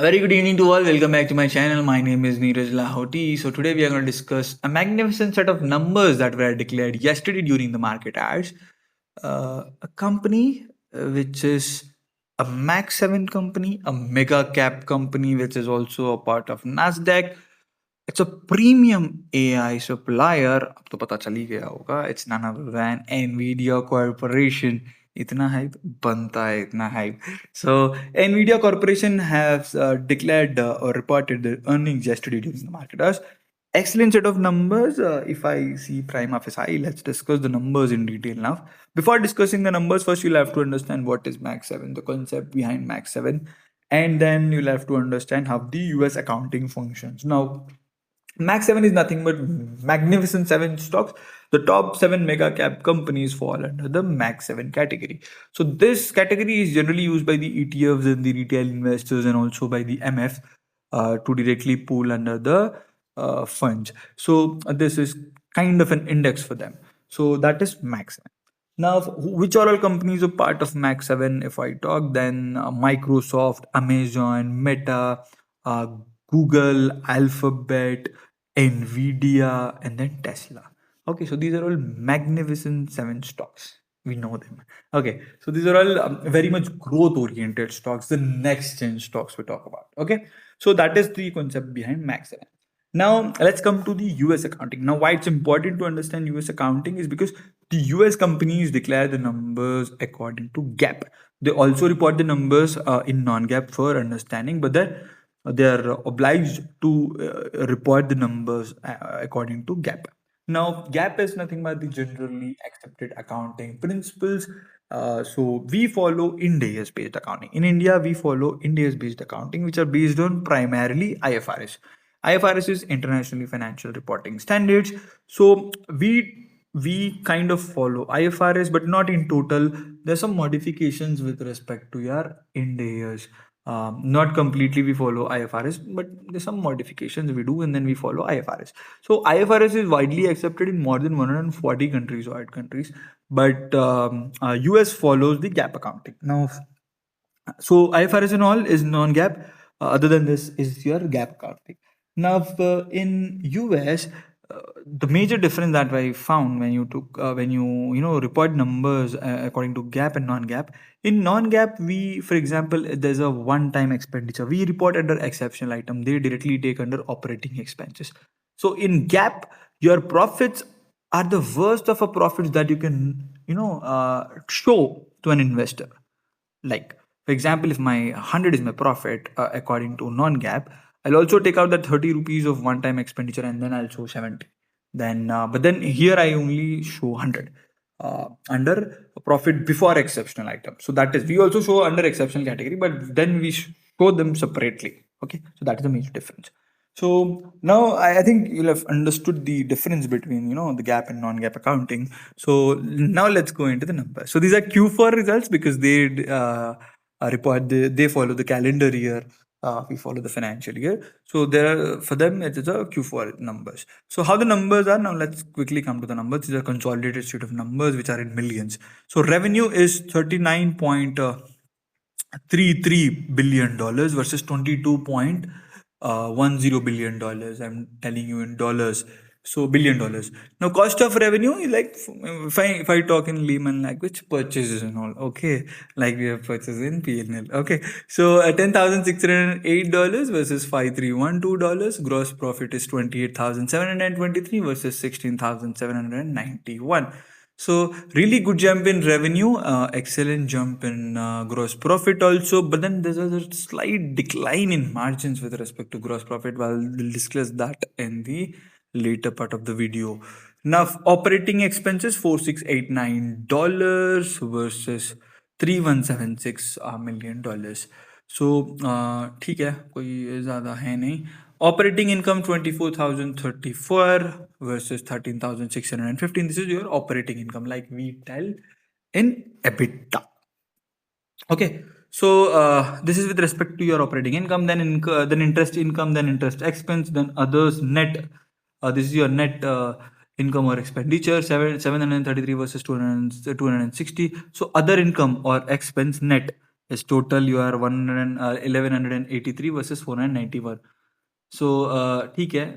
A very good evening to all. Welcome back to my channel. My name is Neeraj Lahoti. So today we are going to discuss a magnificent set of numbers that were declared yesterday during the market hours. A company which is a Max 7 company, a mega cap company which is also a part of Nasdaq. It's a premium AI supplier. अब तो पता चल ही गया होगा. It's none other than NVIDIA Corporation. इतना hype बनता है इतना hype. So NVIDIA Corporation has declared or reported their earnings yesterday during the market hours. Excellent set of numbers. If I see prima facie, let's discuss the numbers in detail now. Before discussing the numbers, first you'll have to understand what is Max 7, the concept behind Max 7, and then you'll have to understand how the US accounting functions. Now, Max 7 is nothing but Magnificent 7 stocks. The top 7 mega cap companies fall under the Max 7 category. So, this category is generally used by the ETFs and the retail investors and also by the MFs to directly pool under the funds. So, this is kind of an index for them. So, that is Max 7. Now, which are all companies are part of Max 7? If I talk, then Microsoft, Amazon, Meta, uh, Google, Alphabet, NVIDIA, and then Tesla. Okay, so these are all magnificent 7 stocks. We know them. Okay, so these are all very much growth oriented stocks, the next gen stocks we talk about. Okay, so that is the concept behind Max 7. Now, let's come to the US accounting. Now, why it's important to understand US accounting is because the US companies declare the numbers according to GAAP. They also report the numbers in non GAAP for understanding, but they're obliged to report the numbers according to GAAP. Now, GAAP is nothing but the generally accepted accounting principles. So we follow Ind AS based accounting. In India, we follow Ind AS based accounting, which are based on primarily IFRS. IFRS is Internationally Financial Reporting Standards. So we kind of follow IFRS, but not in total. There's some modifications with respect to your Ind AS. Not completely we follow IFRS, but there's some modifications we do, and then we follow IFRS. So IFRS is widely accepted in more than 140 countries or countries, but US follows the GAAP accounting. Now, so IFRS and all is non-GAAP. Other than this is your GAAP accounting. Now, in US, the major difference that I found when you took when you report numbers according to GAAP and non-GAAP. In non-GAAP, we, for example, there's a one-time expenditure. We report under exceptional item. They directly take under operating expenses. So in GAAP, your profits are the worst of a profits that you can show to an investor. Like, for example, if my 100 is my profit according to non-GAAP, I'll also take out that 30 rupees of one-time expenditure and then I'll show 70. Then, but then here I only show 100 under profit before exceptional item. So that is, we also show under exceptional category, but then we show them separately. Okay, so that is the major difference. So now I think you'll have understood the difference between the GAAP and non-GAAP accounting. So now let's go into the numbers. So these are Q4 results because they report they follow the calendar year. We follow the financial year. So there for them it is a Q4 numbers. So how the numbers are now? Let's quickly come to the numbers. These are consolidated sheet of numbers which are in millions. So revenue is 39.33 billion versus 22.10 billion. I'm telling you in dollars. So $1 billion. Now cost of revenue is like if I talk in layman language, purchases and all. Okay, like we have purchases in PNL. Okay, so $10,608 versus $5,312. Gross profit is 28,723 versus 16,791. So really good jump in revenue, excellent jump in gross profit also, but then there's a slight decline in margins with respect to gross profit. Well, we'll discuss that in the later part of the video. Now, operating expenses $4,689 versus $3,176 million. So ठीक है, कोई ज़्यादा है नहीं. Operating income 24,034 versus 13,615. This is your operating income, like we tell in EBITDA. Okay, so this is with respect to your operating income, then interest income, then interest expense, then others net. This is your net income or expenditure, 733 versus 260. So other income or expense net is total you are 1183 versus 491. So ठीक है,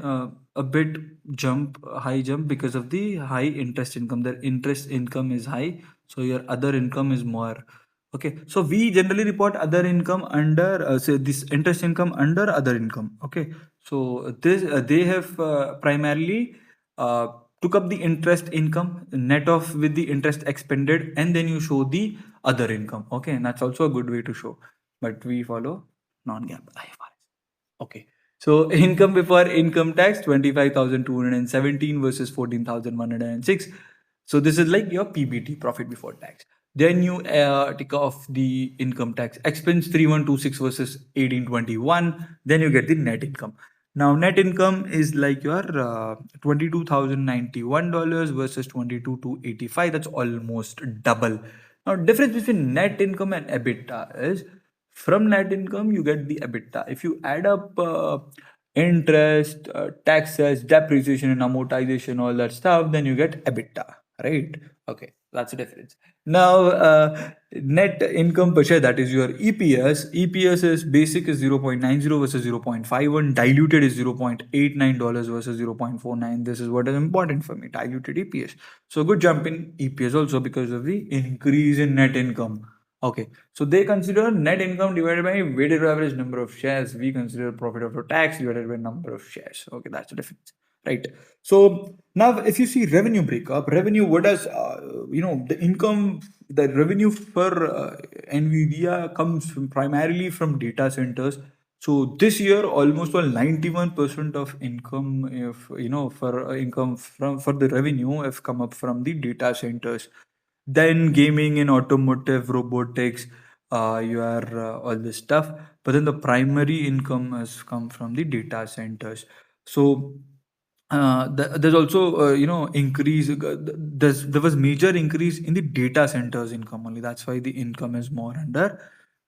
a bit jump, high jump because of the high interest income. The interest income is high, so your other income is more. Okay, so we generally report other income under say this interest income under other income. Okay, so this they have primarily uh, took up the interest income net off with the interest expended, and then you show the other income. Okay, and that's also a good way to show, but we follow non-GAAP IFRS. Okay. So income before income tax 25,217 versus 14,106. So this is like your PBT, profit before tax. Then you take off the income tax expense 3126 versus 1821. Then you get the net income. Now net income is like your $22,091 versus 22,285. That's almost double. Now difference between net income and EBITDA is from net income you get the EBITDA. If you add up interest, taxes, depreciation and amortization, all that stuff, then you get EBITDA, right? Okay, that's the difference. Now net income per share, that is your EPS is basic is 0.90 versus 0.51, diluted is $0.89 versus 0.49. This is what is important for me, diluted EPS. So good jump in EPS also because of the increase in net income. Okay, so they consider net income divided by weighted average number of shares. We consider profit after tax divided by number of shares. Okay, that's the difference, right? So now, if you see revenue breakup, revenue, what does the income, the revenue for NVIDIA comes primarily from data centers. So this year, almost all 91% of income, if for income from for the revenue, have come up from the data centers. Then gaming and automotive, robotics, all this stuff. But then the primary income has come from the data centers. So there's also increase. There was major increase in the data centers income only. That's why the income is more under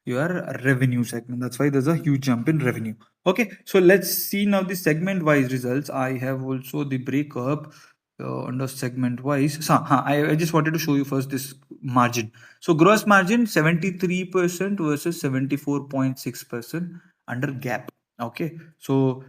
your revenue segment. That's why there's a huge jump in revenue. Okay, so let's see now the segment wise results. I have also the breakup under segment wise. So I just wanted to show you first this margin. So gross margin 73% versus 74.6% under gap. Okay, so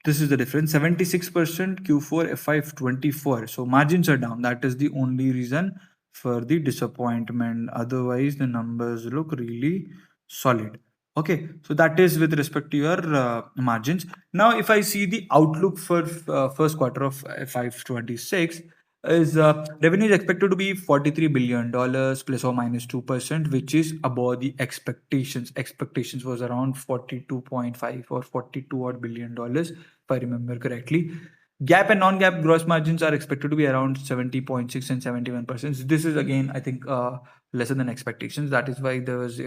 this is the difference, 76% Q4 FY24. So margins are down. That is the only reason for the disappointment. Otherwise, the numbers look really solid. Okay, so that is with respect to your margins. Now, if I see the outlook for first quarter of FY26, is revenue is expected to be $43 billion plus or minus 2%, which is above the expectations. Expectations was around 42.5 or 42 odd $billion, if I remember correctly. GAAP and non-GAAP gross margins are expected to be around 70.6 and 71%. This is again, I think, lesser than expectations. That is why there was,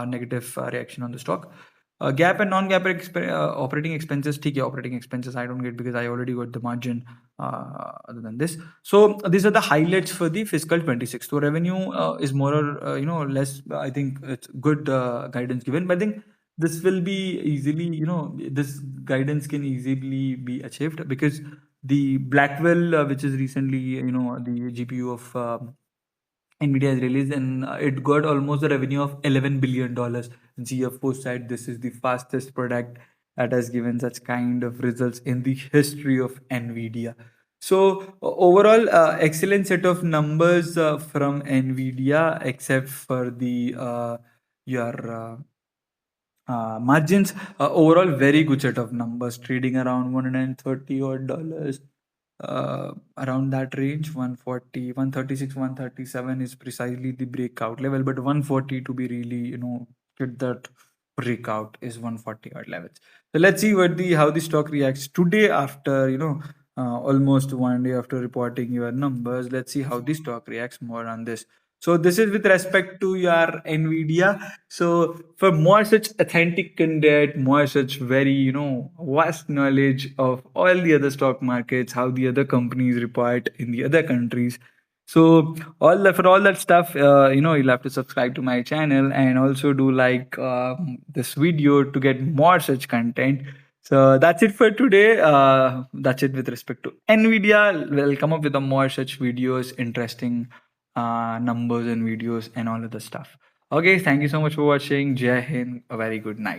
negative reaction on the stock. GAAP and non-GAAP operating expenses. ठीक है, operating expenses I don't get because I already got the margin other than this. So these are the highlights for the fiscal 26. So revenue is more or less. I think it's good guidance given, but I think this will be easily, this guidance can easily be achieved because the Blackwell, which is recently, the GPU of NVIDIA has released, and it got almost a revenue of $11 billion. And CFO said this is the fastest product that has given such kind of results in the history of NVIDIA. So overall, excellent set of numbers from NVIDIA, except for the your margins. Overall, very good set of numbers, trading around 130 odd dollars, around that range. 140, 136, 137 is precisely the breakout level, but 140 to be really, get that breakout is 140 odd levels. So let's see how the stock reacts today after, almost one day after reporting your numbers. Let's see how the stock reacts more on this. So this is with respect to your NVIDIA. So for more such authentic content, more such very, vast knowledge of all the other stock markets, how the other companies report in the other countries. So for all that stuff, you'll have to subscribe to my channel and also do like this video to get more such content. So that's it for today. That's it with respect to NVIDIA. We'll come up with a more such videos, interesting numbers and videos and all of the stuff. Okay, thank you so much for watching. Jai Hind. A very good night.